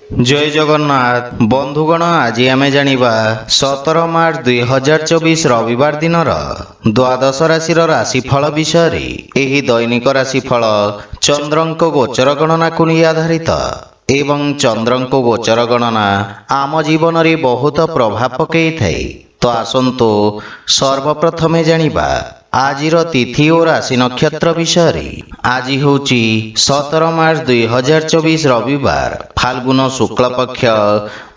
जय जगन्नाथ बंधुगण आज आम जानिबा 17 मार्च 2024 रविवार दिन द्वादश राशि राशिफल विषय रे। एही दैनिक राशिफल चंद्रंक गोचर गणना को नहीं आधारित एवं चंद्रंक गोचर गणना आम जीवन रे बहुत प्रभाव पकई थाए। तो आसंतु सर्वप्रथमे जानिबा आजिर तिथि और राशि नक्षत्र विषय रे। आज होची 17 मार्च 2024 रविवार फाल्गुन शुक्ल पक्ष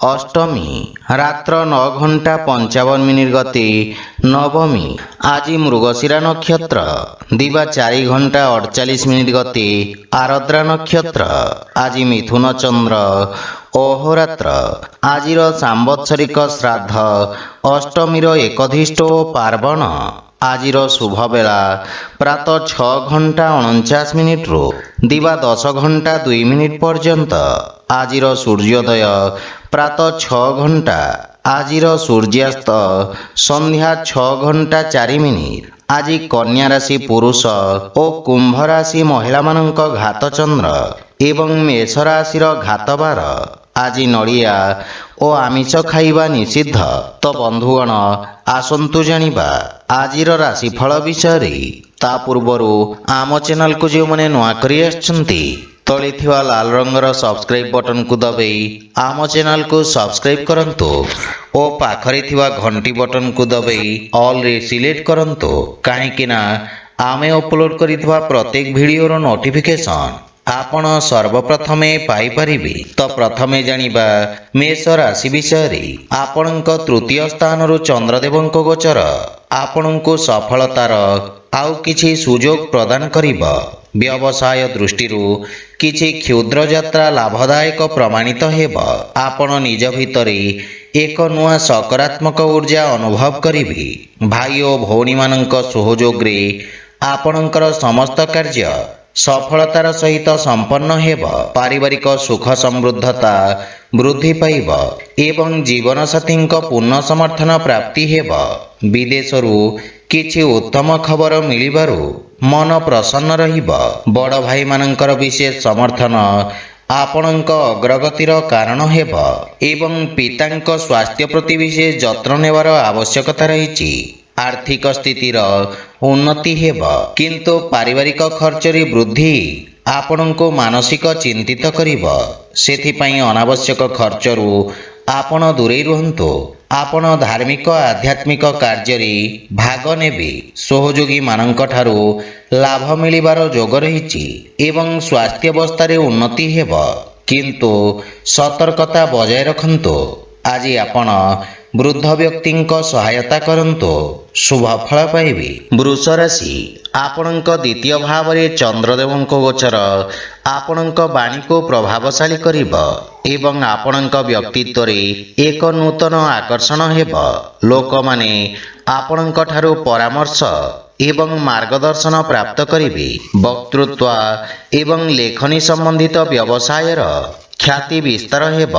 अष्टमी रात्र 9:55 गते नवमी। आज मृगशिरा नक्षत्र दिवा 4:48 गते आरद्रा नक्षत्र। आज मिथुन चंद्र अहोरात्र। आजिर सांवत्सरिक श्राद्ध अष्टमीर एकधिष्ठ पार्वण। आजिर शुभ बेला प्रातः 6:49 रु दिवा 10:02 पर्यंत। आजिर सूर्योदय प्रातः 6 घंटा। आजिर सूर्यास्त संध्या 6:04। आज कन्या राशि पुरुष और कुंभ राशि महिला मानक घात चंद्र एवं मेष राशि घातबार। आज नड़िया और आमिष खाइबा निषिद्ध। तो बंधुगण आसंतु जानिबा आजिर राशिफल विषय रे। ता पूर्वरु आम चैनल को जो मैंने नुआ करी आछंती तले थिवा लाल रंगर सब्सक्राइब बटन को दबाई आम चैनल को सब्सक्राइब करंतु और पाखरे थिवा घंटी बटन को दबाई ऑल रे सिलेक्ट करंतु काहेकि ना आमे अपलोड करिथवा प्रत्येक वीडियोर नोटिफिकेशन आपण सर्वप्रथमे पाई परिबे। तो प्रथमे जानिबा मेष राशि विषय रे। आपणक तृतीय स्थान रु चंद्रदेवंक गोचर आपणको सफलतार आउ किछि सुजोग प्रदान करिबा। व्यवसाय दृष्टिरु किछि क्षुद्र यात्रा लाभदायक प्रमाणित हेबा। आपण निज भितरे एक नुआ सकारात्मक ऊर्जा अनुभव करिबे। भाई और भौणी मानक सहयोग रे आपणकर समस्त कार्य सफलतार सहित संपन्न हेब। पारिवारिक सुख समृद्धता वृद्धि पाइब एवं जीवन साथी पूर्ण समर्थन प्राप्ति हेब। विदेशरू किछि उत्तम खबर मिलिबारु मन प्रसन्न रहिब। बड़ भाई मानकर विशेष समर्थन आपणक अग्रगतिर कारण हेब एवं पितांक स्वास्थ्य प्रति विशेष जत्न नेबार आवश्यकता रहिछि। आर्थिक स्थितिर उन्नति हेब किंतु पारिवारिक खर्चरी वृद्धि आपणको मानसिक चिंतित करिब। सेथिपाई अनावश्यक खर्चरू आपण दूरे रुहंतु। आपण धार्मिक आध्यात्मिक कार्य भाग नेबे। सहयोगी मानक ठारू लाभ मिलिबार जोग रहिछि एवं स्वास्थ्य अवस्था उन्नति हेब किंतु सतर्कता बजाय रखंतु। आज आपण वृद्ध व्यक्ति सहायता करंतु शुभ फल पाइबे। वृष राशि आपणक द्वितीय भाव रे चंद्रदेवंक गोचर आपणक वाणी को प्रभावशाली करिब एवं आपणक व्यक्तित्व रे एक नूतन आकर्षण हेब। लोक माने आपणक ठारू परामर्श एवं मार्गदर्शन प्राप्त करिबे। वक्तृत्व एवं लेखनी संबंधित व्यवसायर ख्याति विस्तार हेब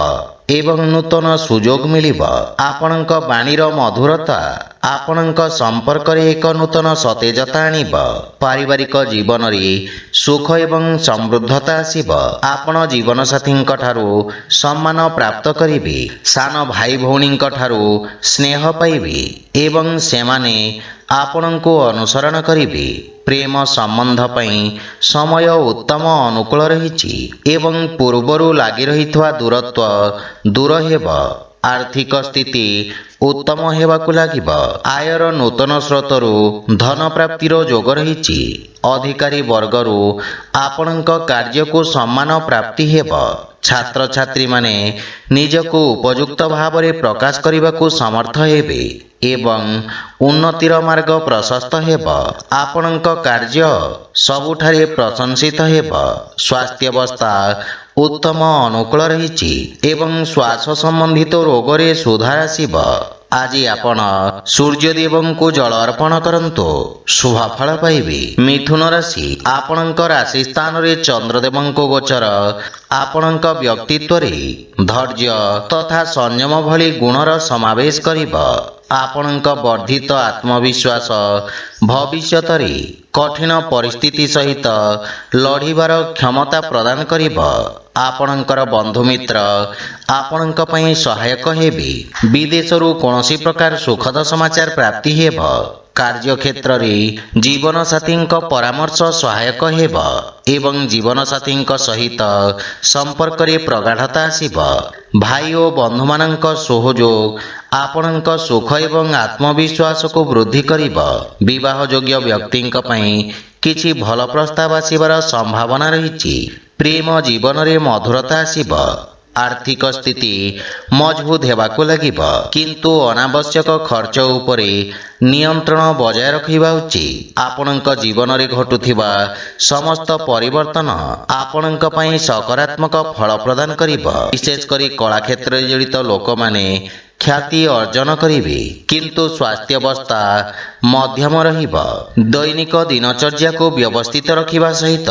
एवं नूतन सुजोग मिलिब। आपणक वाणीर मधुरता आपणक संपर्क रे एक नूतन सतेजता आनिब। पारिवारिक जीवन रे सुख एवं समृद्धता आसिब। आपण जीवन साथी ठारू सम्मान प्राप्त करिबे। सान भाई भौणी ठारू स्नेह पाइबे एवं सेमाने आपणको अनुसरण करिबे। प्रेम संबंध पई समय उत्तम अनुकूल रहिछि एवं पूर्वरु लागि रहितवा दूरत्व दूर हेब। आर्थिक स्थिति उत्तम हेबाकु लागिब। आयर नूतन स्रोतरु धन प्राप्तिर जोग रहिछि। अधिकारी वर्गरु आपणक कार्य को सम्मान प्राप्ति हेब। छात्र छात्री माने निजको उपयुक्त भाव रे प्रकाश करिबाकु समर्थ हेबे एवं उन्नतिर मार्ग प्रशस्त हेब। आपणक कार्य सबुठारे प्रशंसित हेब। स्वास्थ्य अवस्था उत्तम अनुकूल रहिछि एवं श्वास संबंधित रोग रे सुधार आसिब। आज आपण सूर्यदेव को जल अर्पण करंतु शुभ फल पाइबे। मिथुन राशि आपणक राशि स्थान रे चंद्रदेव को गोचर आपणक व्यक्तित्व रे धैर्य तथा संयम भली गुणर समावेश करिब। ଆପଣଙ୍କ ବର୍ଦ୍ଧିତ ଆତ୍ମବିଶ୍ୱାସ ଭବିଷ୍ୟତରେ କଠିନ ପରିସ୍ଥିତି ସହିତ ଲଢ଼ିବାର କ୍ଷମତା ପ୍ରଦାନ କରିବ। ଆପଣଙ୍କର ବନ୍ଧୁମିତ୍ର ଆପଣଙ୍କ ପାଇଁ ସହାୟକ ହେବେ। ବିଦେଶରୁ କୌଣସି ପ୍ରକାର ସୁଖଦ ସମାଚାର ପ୍ରାପ୍ତି ହେବ। କାର୍ଯ୍ୟକ୍ଷେତ୍ରରେ ଜୀବନସାଥୀଙ୍କ ପରାମର୍ଶ ସହାୟକ ହେବ ଏବଂ ଜୀବନସାଥୀଙ୍କ ସହିତ ସମ୍ପର୍କରେ ପ୍ରଗାଢ଼ତା ଆସିବ। ଭାଇ ଓ ବନ୍ଧୁମାନଙ୍କ ସହଯୋଗ ଆପଣଙ୍କ ସୁଖ ଏବଂ ଆତ୍ମବିଶ୍ୱାସକୁ ବୃଦ୍ଧି କରିବ। ବିବାହଯୋଗ୍ୟ ବ୍ୟକ୍ତିଙ୍କ ପାଇଁ କିଛି ଭଲ ପ୍ରସ୍ତାବ ଆସିବାର ସମ୍ଭାବନା ରହିଛି। ପ୍ରେମ ଜୀବନରେ ମଧୁରତା ଆସିବ। ଆର୍ଥିକ ସ୍ଥିତି ମଜବୁତ ହେବାକୁ ଲାଗିବ, କିନ୍ତୁ ଅନାବଶ୍ୟକ ଖର୍ଚ୍ଚ ଉପରେ ନିୟନ୍ତ୍ରଣ ବଜାୟ ରଖିବା ଉଚିତ। ଆପଣଙ୍କ ଜୀବନରେ ଘଟୁଥିବା ସମସ୍ତ ପରିବର୍ତ୍ତନ ଆପଣଙ୍କ ପାଇଁ ସକାରାତ୍ମକ ଫଳ ପ୍ରଦାନ କରିବ। ବିଶେଷ କରି କଳା କ୍ଷେତ୍ରରେ ଜଡ଼ିତ ଲୋକମାନେ ଖ୍ୟାତି ଅର୍ଜନ କରିବେ, କିନ୍ତୁ ସ୍ୱାସ୍ଥ୍ୟାବସ୍ଥା ମଧ୍ୟମ ରହିବ। ଦୈନିକ ଦିନଚର୍ଯ୍ୟାକୁ ବ୍ୟବସ୍ଥିତ ରଖିବା ସହିତ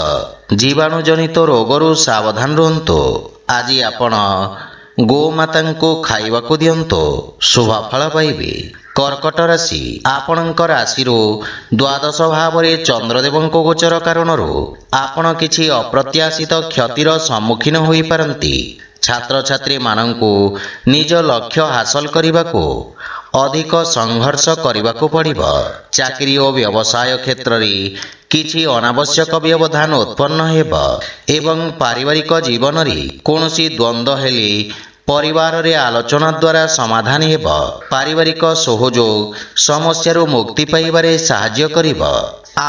ଜୀବାଣୁଜନିତ ରୋଗରୁ ସାବଧାନ ରୁହନ୍ତୁ। ଆଜି ଆପଣ ଗୋମାତାଙ୍କୁ ଖାଇବାକୁ ଦିଅନ୍ତୁ, ଶୁଭ ଫଳ ପାଇବେ। କର୍କଟ ରାଶି, ଆପଣଙ୍କ ରାଶିରୁ ଦ୍ୱାଦଶ ଭାବରେ ଚନ୍ଦ୍ରଦେବଙ୍କ ଗୋଚର କାରଣରୁ ଆପଣ କିଛି ଅପ୍ରତ୍ୟାଶିତ କ୍ଷତିର ସମ୍ମୁଖୀନ ହୋଇପାରନ୍ତି। ଛାତ୍ରଛାତ୍ରୀମାନଙ୍କୁ ନିଜ ଲକ୍ଷ୍ୟ ହାସଲ କରିବାକୁ ଅଧିକ ସଂଘର୍ଷ କରିବାକୁ ପଡ଼ିବ। ଚାକିରି ଓ ବ୍ୟବସାୟ କ୍ଷେତ୍ରରେ କିଛି ଅନାବଶ୍ୟକ ବ୍ୟବଧାନ ଉତ୍ପନ୍ନ ହେବ ଏବଂ ପାରିବାରିକ ଜୀବନରେ କୌଣସି ଦ୍ୱନ୍ଦ୍ୱ ହେଲେ ପରିବାରରେ ଆଲୋଚନା ଦ୍ୱାରା ସମାଧାନ ହେବ। ପାରିବାରିକ ସହଯୋଗ ସମସ୍ୟାରୁ ମୁକ୍ତି ପାଇବାରେ ସାହାଯ୍ୟ କରିବ।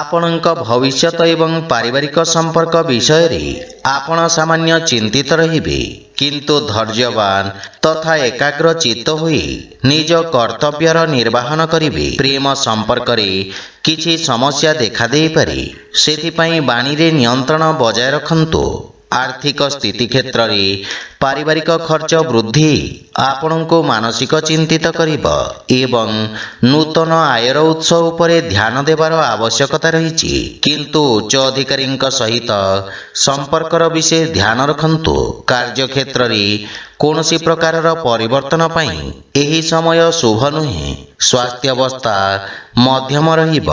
ଆପଣଙ୍କ ଭବିଷ୍ୟତ ଏବଂ ପାରିବାରିକ ସମ୍ପର୍କ ବିଷୟରେ ଆପଣ ସାମାନ୍ୟ ଚିନ୍ତିତ ରହିବେ, କିନ୍ତୁ ଧୈର୍ଯ୍ୟବାନ ତଥା ଏକାଗ୍ର ଚିତ୍ତ ହୋଇ ନିଜ କର୍ତ୍ତବ୍ୟର ନିର୍ବାହନ କରିବେ। ପ୍ରେମ ସମ୍ପର୍କରେ କିଛି ସମସ୍ୟା ଦେଖାଦେଇପାରେ, ସେଥିପାଇଁ ବାଣୀରେ ନିୟନ୍ତ୍ରଣ ବଜାୟ ରଖନ୍ତୁ। ଆର୍ଥିକ ସ୍ଥିତି କ୍ଷେତ୍ରରେ ପାରିବାରିକ ଖର୍ଚ୍ଚ ବୃଦ୍ଧି ଆପଣଙ୍କୁ ମାନସିକ ଚିନ୍ତିତ କରିବ ଏବଂ ନୂତନ ଆୟର ଉତ୍ସ ଉପରେ ଧ୍ୟାନ ଦେବାର ଆବଶ୍ୟକତା ରହିଛି। କିନ୍ତୁ ଉଚ୍ଚ ଅଧିକାରୀଙ୍କ ସହିତ ସମ୍ପର୍କର ବିଶେଷ ଧ୍ୟାନ ରଖନ୍ତୁ। କାର୍ଯ୍ୟକ୍ଷେତ୍ରରେ କୌଣସି ପ୍ରକାରର ପରିବର୍ତ୍ତନ ପାଇଁ ଏହି ସମୟ ଶୁଭ ନୁହେଁ। ସ୍ୱାସ୍ଥ୍ୟାବସ୍ଥା ମଧ୍ୟମ ରହିବ,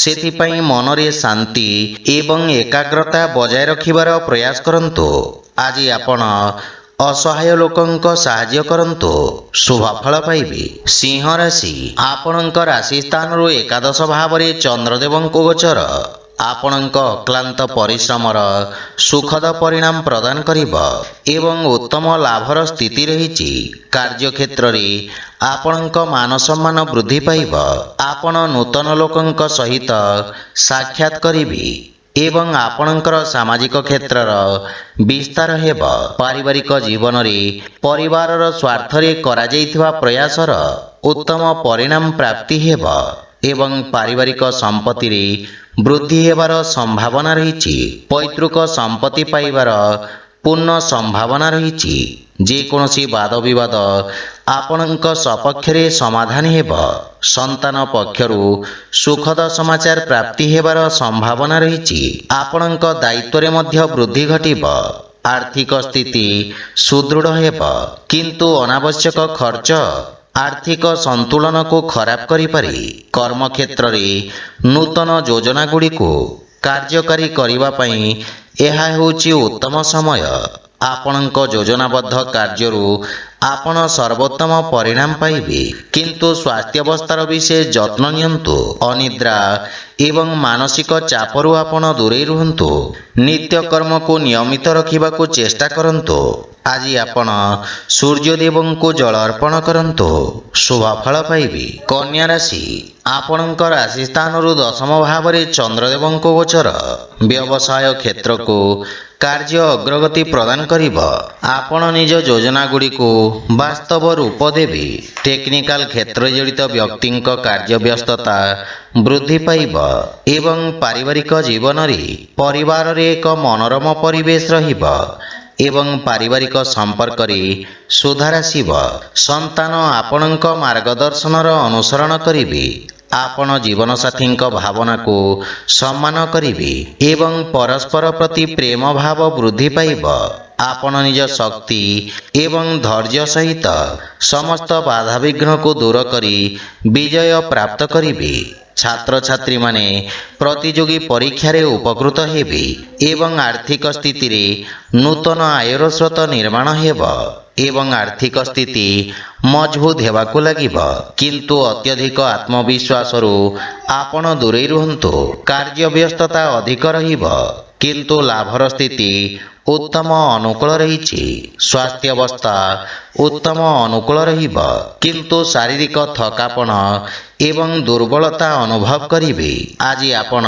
ସେଥିପାଇଁ ମନରେ ଶାନ୍ତି ଏବଂ ଏକାଗ୍ରତା ବଜାୟ ରଖିବାର ପ୍ରୟାସ କରନ୍ତୁ। ଆଜି ଆପଣ ଅସହାୟ ଲୋକଙ୍କ ସାହାଯ୍ୟ କରନ୍ତୁ, ଶୁଭ ଫଳ ପାଇବେ। ସିଂହ ରାଶି, ଆପଣଙ୍କ ରାଶି ସ୍ଥାନରୁ ଏକାଦଶ ଭାବରେ ଚନ୍ଦ୍ରଦେବଙ୍କ ଗୋଚର ଆପଣଙ୍କ ଅକ୍ଲାନ୍ତ ପରିଶ୍ରମର ସୁଖଦ ପରିଣାମ ପ୍ରଦାନ କରିବ ଏବଂ ଉତ୍ତମ ଲାଭର ସ୍ଥିତି ରହିଛି। କାର୍ଯ୍ୟକ୍ଷେତ୍ରରେ ଆପଣଙ୍କ ମାନସମ୍ମାନ ବୃଦ୍ଧି ପାଇବ। ଆପଣ ନୂତନ ଲୋକଙ୍କ ସହିତ ସାକ୍ଷାତ କରିବେ ଏବଂ ଆପଣଙ୍କର ସାମାଜିକ କ୍ଷେତ୍ରର ବିସ୍ତାର ହେବ। ପାରିବାରିକ ଜୀବନରେ ପରିବାରର ସ୍ୱାର୍ଥରେ କରାଯାଇଥିବା ପ୍ରୟାସର ଉତ୍ତମ ପରିଣାମ ପ୍ରାପ୍ତି ହେବ ଏବଂ ପାରିବାରିକ ସମ୍ପତ୍ତିରେ ବୃଦ୍ଧି ହେବାର ସମ୍ଭାବନା ରହିଛି। ପୈତୃକ ସମ୍ପତ୍ତି ପାଇବାର ପୂର୍ଣ୍ଣ ସମ୍ଭାବନା ରହିଛି। ଯେକୌଣସି ବାଦବିବାଦ ଆପଣଙ୍କ ସପକ୍ଷରେ ସମାଧାନ ହେବ। ସନ୍ତାନ ପକ୍ଷରୁ ସୁଖଦ ସମାଚାର ପ୍ରାପ୍ତି ହେବାର ସମ୍ଭାବନା ରହିଛି। ଆପଣଙ୍କ ଦାୟିତ୍ୱରେ ମଧ୍ୟ ବୃଦ୍ଧି ଘଟିବ। ଆର୍ଥିକ ସ୍ଥିତି ସୁଦୃଢ଼ ହେବ, କିନ୍ତୁ ଅନାବଶ୍ୟକ ଖର୍ଚ୍ଚ ଆର୍ଥିକ ସନ୍ତୁଳନକୁ ଖରାପ କରିପାରେ। କର୍ମକ୍ଷେତ୍ରରେ ନୂତନ ଯୋଜନାଗୁଡ଼ିକୁ କାର୍ଯ୍ୟକାରୀ କରିବା ପାଇଁ ଏହା ହେଉଛି ଉତ୍ତମ ସମୟ। ଆପଣଙ୍କ ଯୋଜନାବଦ୍ଧ କାର୍ଯ୍ୟରୁ ଆପଣ ସର୍ବୋତ୍ତମ ପରିଣାମ ପାଇବେ, କିନ୍ତୁ ସ୍ୱାସ୍ଥ୍ୟାବସ୍ଥାର ବିଶେଷ ଯତ୍ନ ନିଅନ୍ତୁ। ଅନିଦ୍ରା ଏବଂ ମାନସିକ ଚାପରୁ ଆପଣ ଦୂରେଇ ରୁହନ୍ତୁ। ନିତ୍ୟକର୍ମକୁ ନିୟମିତ ରଖିବାକୁ ଚେଷ୍ଟା କରନ୍ତୁ। ଆଜି ଆପଣ ସୂର୍ଯ୍ୟଦେବଙ୍କୁ ଜଳ ଅର୍ପଣ କରନ୍ତୁ, ଶୁଭ ଫଳ ପାଇବେ। କନ୍ୟା ରାଶି, ଆପଣଙ୍କ ରାଶି ସ୍ଥାନରୁ ଦଶମ ଭାବରେ ଚନ୍ଦ୍ରଦେବଙ୍କ ଗୋଚର ବ୍ୟବସାୟ କ୍ଷେତ୍ରକୁ କାର୍ଯ୍ୟ ଅଗ୍ରଗତି ପ୍ରଦାନ କରିବ। ଆପଣ ନିଜ ଯୋଜନାଗୁଡ଼ିକୁ ବାସ୍ତବ ରୂପ ଦେବେ। ଟେକ୍ନିକାଲ କ୍ଷେତ୍ରରେ ଜଡ଼ିତ ବ୍ୟକ୍ତିଙ୍କ କାର୍ଯ୍ୟବ୍ୟସ୍ତତା ବୃଦ୍ଧି ପାଇବ ଏବଂ ପାରିବାରିକ ଜୀବନରେ ପରିବାରରେ ଏକ ମନୋରମ ପରିବେଶ ରହିବ ଏବଂ ପାରିବାରିକ ସମ୍ପର୍କରେ ସୁଧାର ଆସିବ। ସନ୍ତାନ ଆପଣଙ୍କ ମାର୍ଗଦର୍ଶନର ଅନୁସରଣ କରିବେ। ଆପଣ ଜୀବନସାଥୀଙ୍କ ଭାବନାକୁ ସମ୍ମାନ କରିବେ ଏବଂ ପରସ୍ପର ପ୍ରତି ପ୍ରେମ ଭାବ ବୃଦ୍ଧି ପାଇବ। ଆପଣ ନିଜ ଶକ୍ତି ଏବଂ ଧୈର୍ଯ୍ୟ ସହିତ ସମସ୍ତ ବାଧାବିଘ୍ନକୁ ଦୂର କରି ବିଜୟ ପ୍ରାପ୍ତ କରିବେ। ଛାତ୍ରଛାତ୍ରୀମାନେ ପ୍ରତିଯୋଗୀ ପରୀକ୍ଷାରେ ଉପକୃତ ହେବେ ଏବଂ ଆର୍ଥିକ ସ୍ଥିତିରେ ନୂତନ ଆୟର ସ୍ରୋତ ନିର୍ମାଣ ହେବ ଏବଂ ଆର୍ଥିକ ସ୍ଥିତି ମଜବୁତ ହେବାକୁ ଲାଗିବ। କିନ୍ତୁ ଅତ୍ୟଧିକ ଆତ୍ମବିଶ୍ୱାସରୁ ଆପଣ ଦୂରେଇ ରୁହନ୍ତୁ। କାର୍ଯ୍ୟ ବ୍ୟସ୍ତତା ଅଧିକ ରହିବ କିନ୍ତୁ ଲାଭର ସ୍ଥିତି ଉତ୍ତମ ଅନୁକୂଳ ରହିଛି। ସ୍ୱାସ୍ଥ୍ୟାବସ୍ଥା ଉତ୍ତମ ଅନୁକୂଳ ରହିବ କିନ୍ତୁ ଶାରୀରିକ ଥକାପଣ ଏବଂ ଦୁର୍ବଳତା ଅନୁଭବ କରିବେ। ଆଜି ଆପଣ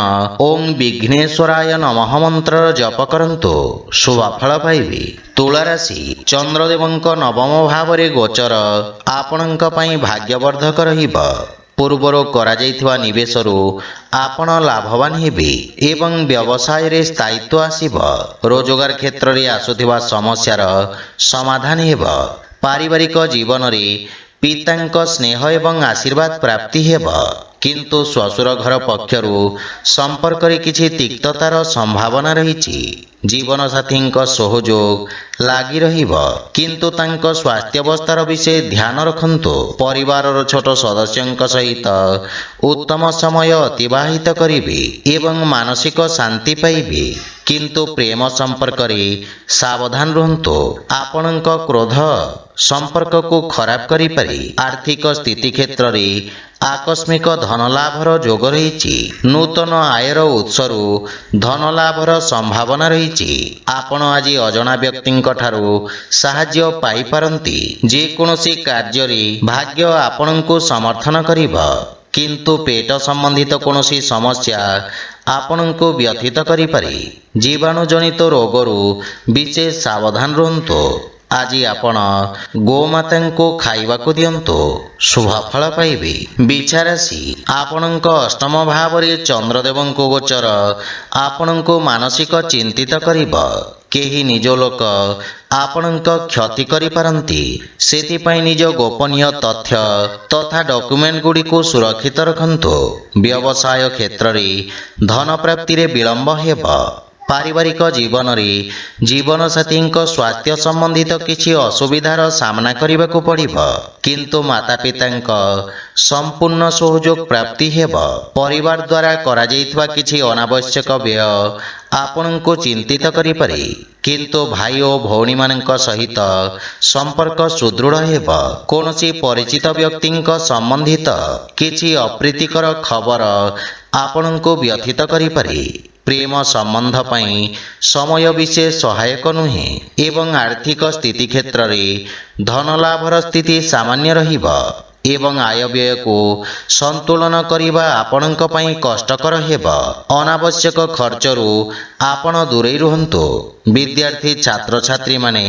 ଓಂ ବିଘ୍ନେଶ୍ୱରାୟ ନମଃ ମନ୍ତ୍ରର ଜପ କରନ୍ତୁ, ଶୁଭଫଳ ପାଇବେ। ତୁଳା ରାଶି, ଚନ୍ଦ୍ରଦେବଙ୍କ ନବମ ଭାବରେ ଗୋଚର ଆପଣଙ୍କ ପାଇଁ ଭାଗ୍ୟବର୍ଦ୍ଧକ ରହିବ। ପୂର୍ବରୁ କରାଯାଇଥିବା ନିବେଶରୁ ଆପଣ ଲାଭବାନ ହେବେ ଏବଂ ବ୍ୟବସାୟରେ ସ୍ଥାୟିତ୍ୱ ଆସିବ। ରୋଜଗାର କ୍ଷେତ୍ରରେ ଆସୁଥିବା ସମସ୍ୟାର ସମାଧାନ ହେବ। ପାରିବାରିକ ଜୀବନରେ ପିତାଙ୍କ ସ୍ନେହ ଏବଂ ଆଶୀର୍ବାଦ ପ୍ରାପ୍ତି ହେବ କିନ୍ତୁ ଶ୍ୱଶୁର ଘର ପକ୍ଷରୁ ସମ୍ପର୍କରେ କିଛି ତିକ୍ତତାର ସମ୍ଭାବନା ରହିଛି। ଜୀବନସାଥୀଙ୍କ ସହଯୋଗ ଲାଗି ରହିବ କିନ୍ତୁ ତାଙ୍କ ସ୍ୱାସ୍ଥ୍ୟାବସ୍ଥାର ବିଷୟ ଧ୍ୟାନ ରଖନ୍ତୁ। ପରିବାରର ଛୋଟ ସଦସ୍ୟଙ୍କ ସହିତ ଉତ୍ତମ ସମୟ ଅତିବାହିତ କରିବେ ଏବଂ ମାନସିକ ଶାନ୍ତି ପାଇବେ କିନ୍ତୁ ପ୍ରେମ ସମ୍ପର୍କରେ ସାବଧାନ ରୁହନ୍ତୁ। ଆପଣଙ୍କ କ୍ରୋଧ ସମ୍ପର୍କକୁ ଖରାପ କରିପାରେ। ଆର୍ଥିକ ସ୍ଥିତି କ୍ଷେତ୍ରରେ ଆକସ୍ମିକ ଧନଲାଭର ଯୋଗ ରହିଛି। ନୂତନ ଆୟର ଉତ୍ସରୁ ଧନଲାଭର ସମ୍ଭାବନା ରହିଛି। ଆପଣ ଆଜି ଅଜଣା ବ୍ୟକ୍ତିଙ୍କ ଠାରୁ ସାହାଯ୍ୟ ପାଇପାରନ୍ତି। ଯେକୌଣସି କାର୍ଯ୍ୟରେ ଭାଗ୍ୟ ଆପଣଙ୍କୁ ସମର୍ଥନ କରିବ କିନ୍ତୁ ପେଟ ସମ୍ବନ୍ଧିତ କୌଣସି ସମସ୍ୟା ଆପଣଙ୍କୁ ବ୍ୟଥିତ କରିପାରେ। ଜୀବାଣୁଜନିତ ରୋଗରୁ ବିଶେଷ ସାବଧାନ ରୁହନ୍ତୁ। ଆଜି ଆପଣ ଗୋମାତାଙ୍କୁ ଖାଇବାକୁ ଦିଅନ୍ତୁ, ଶୁଭଫଳ ପାଇବେ। ବିଛା ରାଶି, ଆପଣଙ୍କ ଅଷ୍ଟମ ଭାବରେ ଚନ୍ଦ୍ରଦେବଙ୍କ ଗୋଚର ଆପଣଙ୍କୁ ମାନସିକ ଚିନ୍ତିତ କରିବ। କେହି ନିଜ ଲୋକ ଆପଣଙ୍କ କ୍ଷତି କରିପାରନ୍ତି। ସେଥିପାଇଁ ନିଜ ଗୋପନୀୟ ତଥ୍ୟ ତଥା ଡକ୍ୟୁମେଣ୍ଟ ଗୁଡ଼ିକୁ ସୁରକ୍ଷିତ ରଖନ୍ତୁ। ବ୍ୟବସାୟ କ୍ଷେତ୍ରରେ ଧନ ପ୍ରାପ୍ତିରେ ବିଳମ୍ବ ହେବ। ପାରିବାରିକ ଜୀବନରେ ଜୀବନସାଥୀଙ୍କ ସ୍ୱାସ୍ଥ୍ୟ ସମ୍ବନ୍ଧିତ କିଛି ଅସୁବିଧାର ସାମ୍ନା କରିବାକୁ ପଡ଼ିବ କିନ୍ତୁ ମାତାପିତାଙ୍କ ସମ୍ପୂର୍ଣ୍ଣ ସହଯୋଗ ପ୍ରାପ୍ତି ହେବ। ପରିବାର ଦ୍ୱାରା କରାଯାଇଥିବା କିଛି ଅନାବଶ୍ୟକ ବ୍ୟୟ ଆପଣଙ୍କୁ ଚିନ୍ତିତ କରିପାରେ କିନ୍ତୁ ଭାଇ ଓ ଭଉଣୀମାନଙ୍କ ସହିତ ସମ୍ପର୍କ ସୁଦୃଢ଼ ହେବ। କୌଣସି ପରିଚିତ ବ୍ୟକ୍ତିଙ୍କ ସମ୍ବନ୍ଧିତ କିଛି ଅପ୍ରୀତିକର ଖବର ଆପଣଙ୍କୁ ବ୍ୟଥିତ କରିପାରେ। ପ୍ରେମ ସମ୍ବନ୍ଧ ପାଇଁ ସମୟ ବିଶେଷ ସହାୟକ ନୁହେଁ ଏବଂ ଆର୍ଥିକ ସ୍ଥିତି କ୍ଷେତ୍ରରେ ଧନଲାଭର ସ୍ଥିତି ସାମାନ୍ୟ ରହିବ ଏବଂ ଆୟବ୍ୟୟକୁ ସନ୍ତୁଳନ କରିବା ଆପଣଙ୍କ ପାଇଁ କଷ୍ଟକର ହେବ। ଅନାବଶ୍ୟକ ଖର୍ଚ୍ଚରୁ ଆପଣ ଦୂରେଇ ରୁହନ୍ତୁ। ବିଦ୍ୟାର୍ଥୀ ଛାତ୍ରଛାତ୍ରୀମାନେ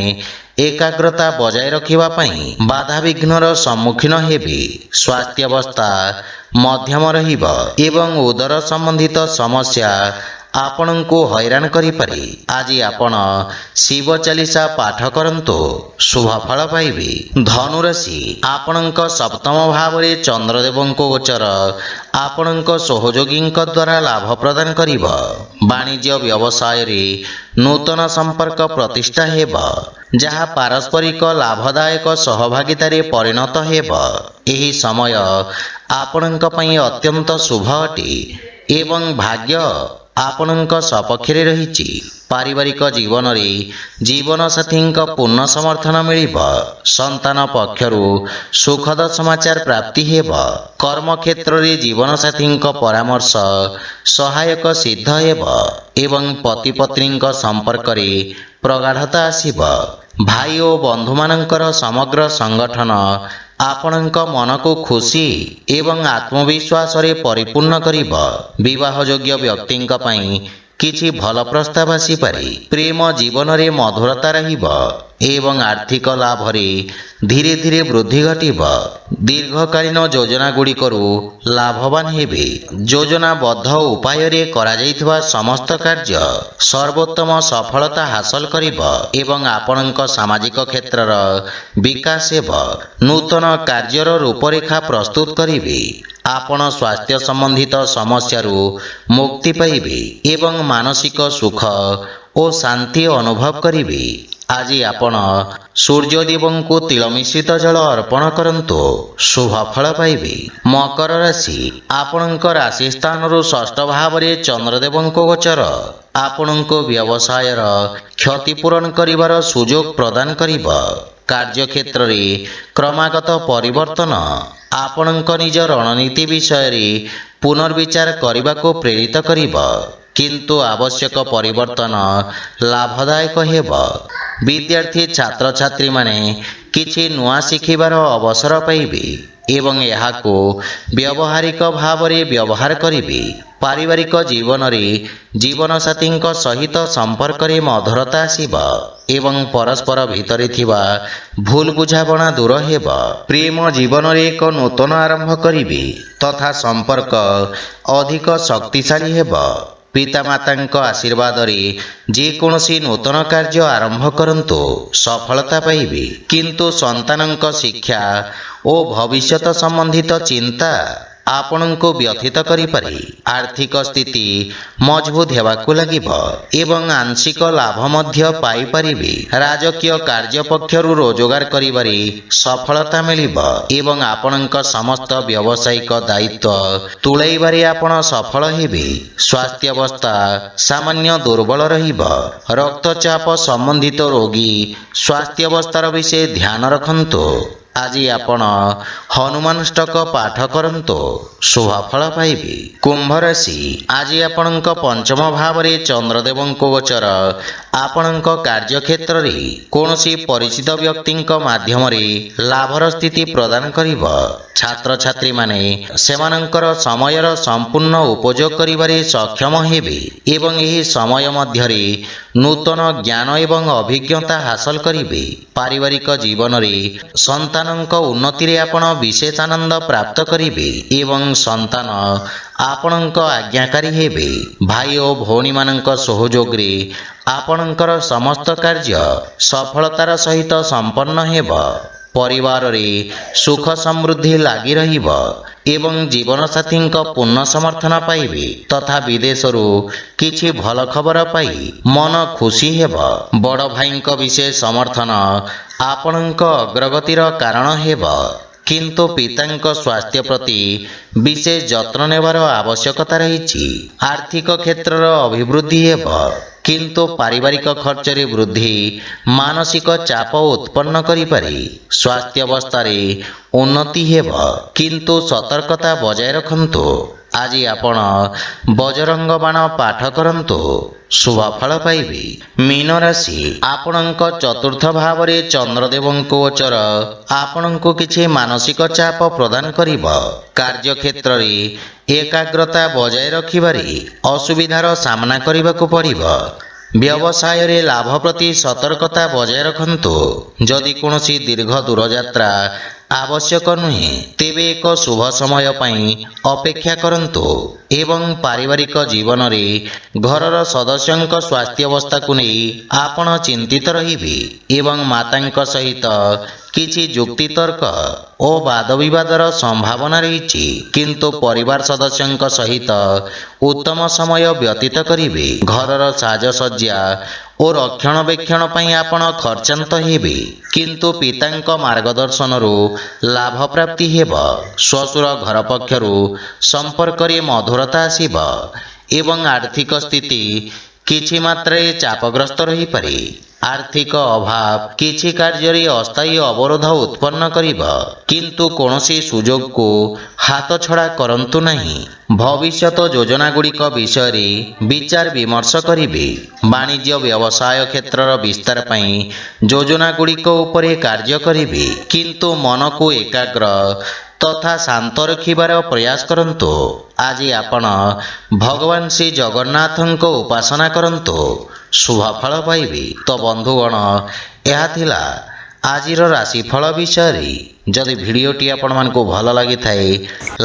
ଏକାଗ୍ରତା ବଜାୟ ରଖିବା ପାଇଁ ବାଧାବିଘ୍ନର ସମ୍ମୁଖୀନ ହେବେ। ସ୍ୱାସ୍ଥ୍ୟାବସ୍ଥା ମଧ୍ୟମ ରହିବ ଏବଂ ଉଦର ସମ୍ବନ୍ଧିତ ସମସ୍ୟା ଆପଣଙ୍କୁ ହଇରାଣ କରିପାରେ। ଆଜି ଆପଣ ଶିବ ଚାଲିସା ପାଠ କରନ୍ତୁ, ଶୁଭଫଳ ପାଇବେ। ଧନୁରାଶି, ଆପଣଙ୍କ ସପ୍ତମ ଭାବରେ ଚନ୍ଦ୍ରଦେବଙ୍କ ଗୋଚର ଆପଣଙ୍କ ସହଯୋଗୀଙ୍କ ଦ୍ୱାରା ଲାଭ ପ୍ରଦାନ କରିବ। ବାଣିଜ୍ୟ ବ୍ୟବସାୟରେ ନୂତନ ସମ୍ପର୍କ ପ୍ରତିଷ୍ଠା ହେବ ଯାହା ପାରସ୍ପରିକ ଲାଭଦାୟକ ସହଭାଗିତାରେ ପରିଣତ ହେବ। ଏହି ସମୟ ଆପଣଙ୍କ ପାଇଁ ଅତ୍ୟନ୍ତ ଶୁଭ ଅଟେ ଏବଂ ଭାଗ୍ୟ ଆପଣଙ୍କ ସପକ୍ଷରେ ରହିଛି। ପାରିବାରିକ ଜୀବନରେ ଜୀବନସାଥୀଙ୍କ ପୂର୍ଣ୍ଣ ସମର୍ଥନ ମିଳିବ। ସନ୍ତାନ ପକ୍ଷରୁ ସୁଖଦ ସମାଚାର ପ୍ରାପ୍ତି ହେବ। କର୍ମକ୍ଷେତ୍ରରେ ଜୀବନସାଥୀଙ୍କ ପରାମର୍ଶ ସହାୟକ ସିଦ୍ଧ ହେବ ଏବଂ ପତିପତ୍ନୀଙ୍କ ସମ୍ପର୍କରେ ପ୍ରଗାଢ଼ତା ଆସିବ। ଭାଇ ଓ ବନ୍ଧୁମାନଙ୍କର ସମଗ୍ର ସଂଗଠନ ଆପଣଙ୍କ ମନକୁ ଖୁସି ଏବଂ ଆତ୍ମବିଶ୍ୱାସରେ ପରିପୂର୍ଣ୍ଣ କରିବ। ବିବାହଯୋଗ୍ୟ ବ୍ୟକ୍ତିଙ୍କ ପାଇଁ କିଛି ଭଲ ପ୍ରସ୍ତାବ ଆସିପାରେ। ପ୍ରେମ ଜୀବନରେ ମଧୁରତା ରହିବ ଏବଂ ଆର୍ଥିକ ଲାଭରେ ଧୀରେ ଧୀରେ ବୃଦ୍ଧି ଘଟିବ। ଦୀର୍ଘକାଳୀନ ଯୋଜନା ଗୁଡ଼ିକରୁ ଲାଭବାନ ହେବେ। ଯୋଜନାବଦ୍ଧ ଉପାୟରେ କରାଯାଇଥିବା ସମସ୍ତ କାର୍ଯ୍ୟ ସର୍ବୋତ୍ତମ ସଫଳତା ହାସଲ କରିବ ଏବଂ ଆପଣଙ୍କ ସାମାଜିକ କ୍ଷେତ୍ରର ବିକାଶ ହେବ। ନୂତନ କାର୍ଯ୍ୟର ରୂପରେଖା ପ୍ରସ୍ତୁତ କରିବେ। ଆପଣ ସ୍ୱାସ୍ଥ୍ୟ ସମ୍ବନ୍ଧିତ ସମସ୍ୟାରୁ ମୁକ୍ତି ପାଇବେ ଏବଂ ମାନସିକ ସୁଖ ଓ ଶାନ୍ତି ଅନୁଭବ କରିବେ। ଆଜି ଆପଣ ସୂର୍ଯ୍ୟଦେବଙ୍କୁ ତିଳ ମିଶ୍ରିତ ଜଳ ଅର୍ପଣ କରନ୍ତୁ, ଶୁଭ ଫଳ ପାଇବେ। ମକର ରାଶି, ଆପଣଙ୍କ ରାଶି ସ୍ଥାନରୁ ଷଷ୍ଠ ଭାବରେ ଚନ୍ଦ୍ରଦେବଙ୍କ ଗୋଚର ଆପଣଙ୍କୁ ବ୍ୟବସାୟର କ୍ଷତିପୂରଣ କରିବାର ସୁଯୋଗ ପ୍ରଦାନ କରିବ। କାର୍ଯ୍ୟକ୍ଷେତ୍ରରେ କ୍ରମାଗତ ପରିବର୍ତ୍ତନ ଆପଣଙ୍କ ନିଜ ରଣନୀତି ବିଷୟରେ ପୁନର୍ବିଚାର କରିବାକୁ ପ୍ରେରିତ କରିବ, କିନ୍ତୁ ଆବଶ୍ୟକ ପରିବର୍ତ୍ତନ ଲାଭଦାୟକ ହେବ। ବିଦ୍ୟାର୍ଥୀ ଛାତ୍ରଛାତ୍ରୀମାନେ କିଛି ନୂଆ ଶିଖିବାର ଅବସର ପାଇବେ ଏବଂ ଏହାକୁ ବ୍ୟବହାରିକ ଭାବରେ ବ୍ୟବହାର କରିବେ। ପାରିବାରିକ ଜୀବନରେ ଜୀବନସାଥୀଙ୍କ ସହିତ ସମ୍ପର୍କରେ ମଧୁରତା ଆସିବ ଏବଂ ପରସ୍ପର ଭିତରେ ଥିବା ଭୁଲ ବୁଝାମଣା ଦୂର ହେବ। ପ୍ରେମ ଜୀବନରେ ଏକ ନୂତନ ଆରମ୍ଭ କରିବେ ତଥା ସମ୍ପର୍କ ଅଧିକ ଶକ୍ତିଶାଳୀ ହେବ। ପିତାମାତାଙ୍କ ଆଶୀର୍ବାଦରେ ଯେକୌଣସି ନୂତନ କାର୍ଯ୍ୟ ଆରମ୍ଭ କରନ୍ତୁ, ସଫଳତା ପାଇବେ, କିନ୍ତୁ ସନ୍ତାନଙ୍କ ଶିକ୍ଷା ଓ ଭବିଷ୍ୟତ ସମ୍ବନ୍ଧିତ ଚିନ୍ତା ଆପଣଙ୍କୁ ବ୍ୟଥିତ କରିପାରେ। ଆର୍ଥିକ ସ୍ଥିତି ମଜବୁତ ହେବାକୁ ଲାଗିବ ଏବଂ ଆଂଶିକ ଲାଭ ମଧ୍ୟ ପାଇପାରିବେ। ରାଜକୀୟ କାର୍ଯ୍ୟ ପକ୍ଷରୁ ରୋଜଗାର କରିବାରେ ସଫଳତା ମିଳିବ ଏବଂ ଆପଣଙ୍କ ସମସ୍ତ ବ୍ୟବସାୟିକ ଦାୟିତ୍ୱ ତୁଲାଇବାରେ ଆପଣ ସଫଳ ହେବେ। ସ୍ୱାସ୍ଥ୍ୟାବସ୍ଥା ସାମାନ୍ୟ ଦୁର୍ବଳ ରହିବ। ରକ୍ତଚାପ ସମ୍ବନ୍ଧିତ ରୋଗୀ ସ୍ୱାସ୍ଥ୍ୟାବସ୍ଥାର ବିଷୟ ଧ୍ୟାନ ରଖନ୍ତୁ। ଆଜି ଆପଣ ହନୁମାନ ଷ୍ଟକ ପାଠ କରନ୍ତୁ, ଶୁଭ ଫଳ ପାଇବେ। କୁମ୍ଭ ରାଶି, ଆଜି ଆପଣଙ୍କ ପଞ୍ଚମ ଭାବରେ ଚନ୍ଦ୍ରଦେବଙ୍କ ଗୋଚର ଆପଣଙ୍କ କାର୍ଯ୍ୟକ୍ଷେତ୍ରରେ କୌଣସି ପରିଚିତ ବ୍ୟକ୍ତିଙ୍କ ମାଧ୍ୟମରେ ଲାଭର ସ୍ଥିତି ପ୍ରଦାନ କରିବ। ଛାତ୍ରଛାତ୍ରୀମାନେ ସେମାନଙ୍କର ସମୟର ସମ୍ପୂର୍ଣ୍ଣ ଉପଯୋଗ କରିବାରେ ସକ୍ଷମ ହେବେ ଏବଂ ଏହି ସମୟ ମଧ୍ୟରେ ନୂତନ ଜ୍ଞାନ ଏବଂ ଅଭିଜ୍ଞତା ହାସଲ କରିବେ। ପାରିବାରିକ ଜୀବନରେ ସନ୍ତାନଙ୍କ ଉନ୍ନତିରେ ଆପଣ ବିଶେଷ ଆନନ୍ଦ ପ୍ରାପ୍ତ କରିବେ ଏବଂ ସନ୍ତାନ ଆପଣଙ୍କ ଆଜ୍ଞାକାରୀ ହେବେ। ଭାଇ ଓ ଭଉଣୀମାନଙ୍କ ସହଯୋଗରେ ଆପଣଙ୍କର ସମସ୍ତ କାର୍ଯ୍ୟ ସଫଳତାର ସହିତ ସମ୍ପନ୍ନ ହେବ। ପରିବାରରେ ସୁଖ ସମୃଦ୍ଧି ଲାଗି ରହିବ ଏବଂ ଜୀବନସାଥୀଙ୍କ ପୂର୍ଣ୍ଣ ସମର୍ଥନ ପାଇବେ ତଥା ବିଦେଶରୁ କିଛି ଭଲ ଖବର ପାଇ ମନ ଖୁସି ହେବ। ବଡ଼ ଭାଇଙ୍କ ବିଶେଷ ସମର୍ଥନ ଆପଣଙ୍କ ଅଗ୍ରଗତିର କାରଣ ହେବ, କିନ୍ତୁ ପିତାଙ୍କ ସ୍ୱାସ୍ଥ୍ୟ ପ୍ରତି ବିଶେଷ ଯତ୍ନ ନେବାର ଆବଶ୍ୟକତା ରହିଛି। ଆର୍ଥିକ କ୍ଷେତ୍ରର ଅଭିବୃଦ୍ଧି ହେବ, କିନ୍ତୁ ପାରିବାରିକ ଖର୍ଚ୍ଚରେ ବୃଦ୍ଧି ମାନସିକ ଚାପ ଉତ୍ପନ୍ନ କରିପାରେ। ସ୍ୱାସ୍ଥ୍ୟାବସ୍ଥାରେ ଉନ୍ନତି ହେବ, କିନ୍ତୁ ସତର୍କତା ବଜାୟ ରଖନ୍ତୁ। ଆଜି ଆପଣ ବଜରଙ୍ଗ ବାଣ ପାଠ କରନ୍ତୁ, ଶୁଭ ଫଳ ପାଇବେ। ମୀନ ରାଶି, ଆପଣଙ୍କ ଚତୁର୍ଥ ଭାବରେ ଚନ୍ଦ୍ରଦେବଙ୍କ ଗୋଚର ଆପଣଙ୍କୁ କିଛି ମାନସିକ ଚାପ ପ୍ରଦାନ କରିବ। କାର୍ଯ୍ୟକ୍ଷେତ୍ରରେ ଏକାଗ୍ରତା ବଜାୟ ରଖିବାରେ ଅସୁବିଧାର ସାମ୍ନା କରିବାକୁ ପଡ଼ିବ। ବ୍ୟବସାୟରେ ଲାଭ ପ୍ରତି ସତର୍କତା ବଜାୟ ରଖନ୍ତୁ। ଯଦି କୌଣସି ଦୀର୍ଘ ଦୂରଯାତ୍ରା ଆବଶ୍ୟକ ନୁହେଁ, ତେବେ ଏକ ଶୁଭ ସମୟ ପାଇଁ ଅପେକ୍ଷା କରନ୍ତୁ ଏବଂ ପାରିବାରିକ ଜୀବନରେ ଘରର ସଦସ୍ୟଙ୍କ ସ୍ୱାସ୍ଥ୍ୟାବସ୍ଥାକୁ ନେଇ ଆପଣ ଚିନ୍ତିତ ରହିବେ ଏବଂ ମାତାଙ୍କ ସହିତ କିଛି ଯୁକ୍ତିତର୍କ ଓ ବାଦବିବାଦର ସମ୍ଭାବନା ରହିଛି, କିନ୍ତୁ ପରିବାର ସଦସ୍ୟଙ୍କ ସହିତ ଉତ୍ତମ ସମୟ ବ୍ୟତୀତ କରିବେ। ଘରର ସାଜସଜ୍ଜା ଓ ରକ୍ଷଣାବେକ୍ଷଣ ପାଇଁ ଆପଣ ଖର୍ଚ୍ଚାନ୍ତ ହେବେ, କିନ୍ତୁ ପିତାଙ୍କ ମାର୍ଗଦର୍ଶନରୁ ଲାଭ ପ୍ରାପ୍ତି ହେବ। ଶ୍ୱଶୁର ଘର ପକ୍ଷରୁ ସମ୍ପର୍କରେ ମଧୁରତା ଆସିବ ଏବଂ ଆର୍ଥିକ ସ୍ଥିତି କିଛି ମାତ୍ରାରେ ଚାପଗ୍ରସ୍ତ ରହିପାରେ। ଆର୍ଥିକ ଅଭାବ କିଛି କାର୍ଯ୍ୟରେ ଅସ୍ଥାୟୀ ଅବରୋଧ ଉତ୍ପନ୍ନ କରିବ, କିନ୍ତୁ କୌଣସି ସୁଯୋଗକୁ ହାତଛଡ଼ା କରନ୍ତୁ ନାହିଁ। ଭବିଷ୍ୟତ ଯୋଜନାଗୁଡ଼ିକ ବିଷୟରେ ବିଚାର ବିମର୍ଶ କରିବେ। ବାଣିଜ୍ୟ ବ୍ୟବସାୟ କ୍ଷେତ୍ରର ବିସ୍ତାର ପାଇଁ ଯୋଜନାଗୁଡ଼ିକ ଉପରେ କାର୍ଯ୍ୟ କରିବେ, କିନ୍ତୁ ମନକୁ ଏକାଗ୍ର ତଥା ଶାନ୍ତ ରଖିବାର ପ୍ରୟାସ କରନ୍ତୁ। ଆଜି ଆପଣ ଭଗବାନ ଶ୍ରୀ ଜଗନ୍ନାଥଙ୍କ ଉପାସନା କରନ୍ତୁ, ଶୁଭ ଫଳ ପାଇବେ। ତ ବନ୍ଧୁଗଣ, ଏହା ଥିଲା ଆଜିର ରାଶିଫଳ ବିଷୟରେ। ଯଦି ଭିଡ଼ିଓଟି ଆପଣମାନଙ୍କୁ ଭଲ ଲାଗିଥାଏ,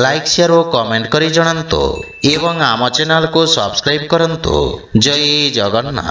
ଲାଇକ୍ ସେୟାର ଓ କମେଣ୍ଟ କରି ଜଣାନ୍ତୁ ଏବଂ ଆମ ଚ୍ୟାନେଲକୁ ସବସ୍କ୍ରାଇବ୍ କରନ୍ତୁ। ଜୟ ଜଗନ୍ନାଥ।